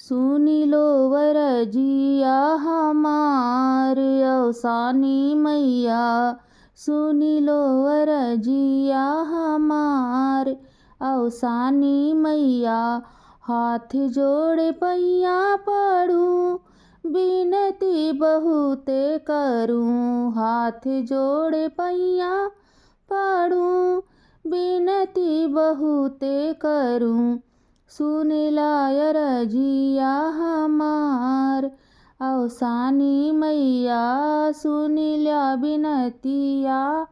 सुनी लो वरजिया हमार अवसानी मैया, सुनी लो वरजिया हमार अवसानी मैया। हाथ जोड़े पैया पड़ूं, बिनती बहुते करूं। हाथ जोड़े पैया पड़ूं, बिनती बहुते करूं। सुन लाय रजिया हमार अवसानी मैया, सुन ल्या बिनतिया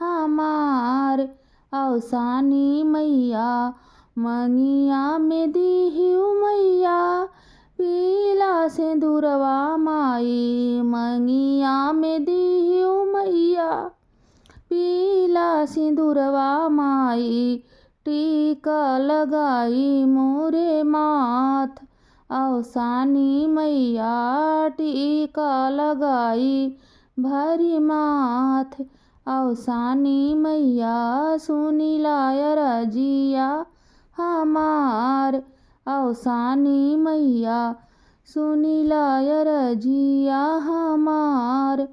हमार अवसानी मैया। मंगिया में दीहिउ मैया, पीला सिंदूरवा माई। मंगिया में दीहिउ मैया, पीला सिंदूरवा माई। टीका लगाई मोरे माथ अवसानी मैया, टीका लगाई भरी माथ अवसानी मैया। सुनी लाय रजिया हमार अवसानी मैया, सुनी लाय रजिया हमार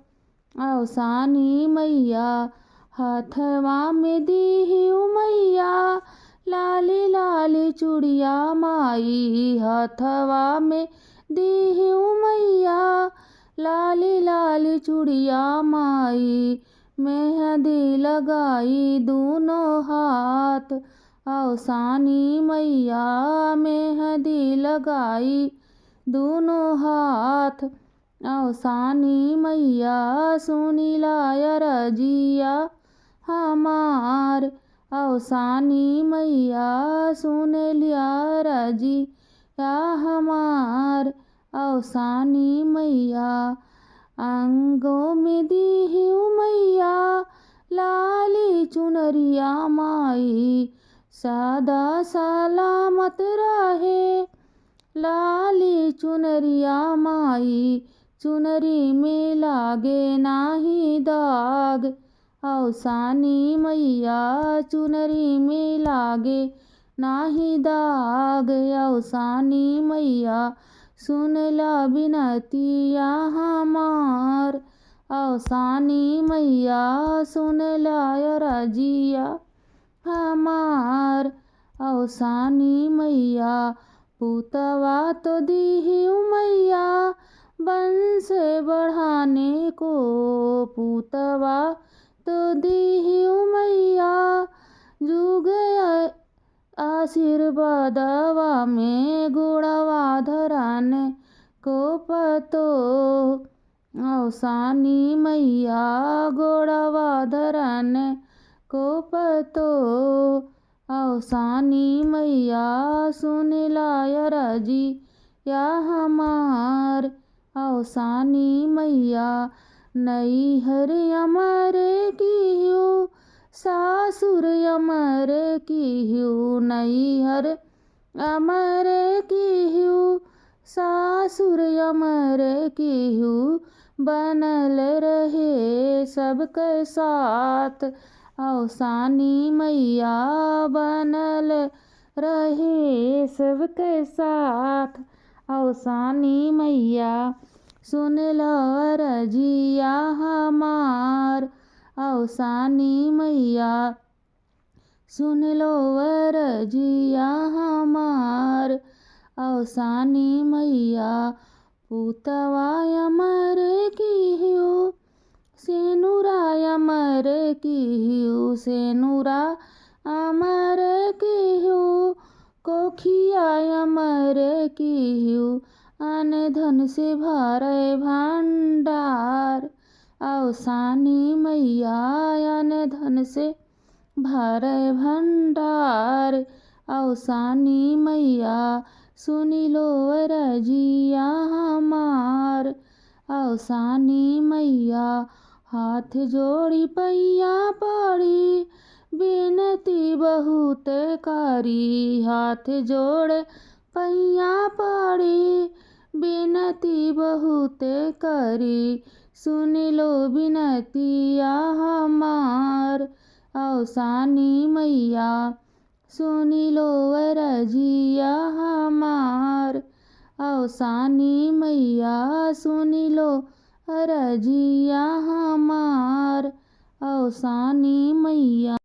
अवसानी मैया। हाथवा में दीहिउ मैया, लाली लाली चूड़िया माई। हाथवा में दीहिउ मैया, लाली लाली चूड़िया माई। मेहंदी लगाई दूनों हाथ अवसानी मैया, मेहंदी लगाई दूनों हाथ अवसानी मैया। सुनी लाय रजिया हमार अवसानी मैया, सुन लिया रजिया हमार अवसानी मैया। अंगों में दीहिउ मैया, लाली चुनरिया माई। सदा सलामत रहे लाली चुनरिया माई। चुनरी में लागे नाही दाग अवसानी मैया, चुनरी में लागे नाही दाग अवसानी मैया। सुन ला बिनतिया हमार अवसानी मैया, सुन लाय रजिया हमार अवसानी मैया। पुतवा तो दीहिउ मैया, वंश बढ़ाने को। पुतवा तो दीहिउ मैया, जुग आशीर्वादवा में गुणवा धराने को पतो अवसानी मैया। गुणवा धराने को पतो अवसानी मैया। सुन लाय रजिया हमार अवसानी मैया। नैहर अमर कीहू, सासुर अमर कीहू। नैहर अमर कीहू, सासुर अमर कीहू। बनल रहे सबके साथ अवसानी मैया, बनल रहे सबके साथ अवसानी मैया। सुन लो रजिया हमार अवसानी मैया, सुन लो रजिया हमार अवसानी मैया। पुतवा अमर कीहू, सेनुरा अमर कीहू। सेनुरा अमर कीहू, कोखिया अमर कीहू। अन धन से भरे भंडार अवसानी मैया, अन धन से भरे भंडार अवसानी मैया। सुनी लो रजिया हमार अवसानी मैया। हाथ जोड़ी पैया पड़ी, बिनती बहुत करी। हाथ जोड़ पैया पड़ी, बिनती बहुत करी। सुन लो बिनतिया हमार अवसानी मैया, सुनी लो रजिया हमार अवसानी मैया सुन लो अरजिया हमार। अवसानी मैया।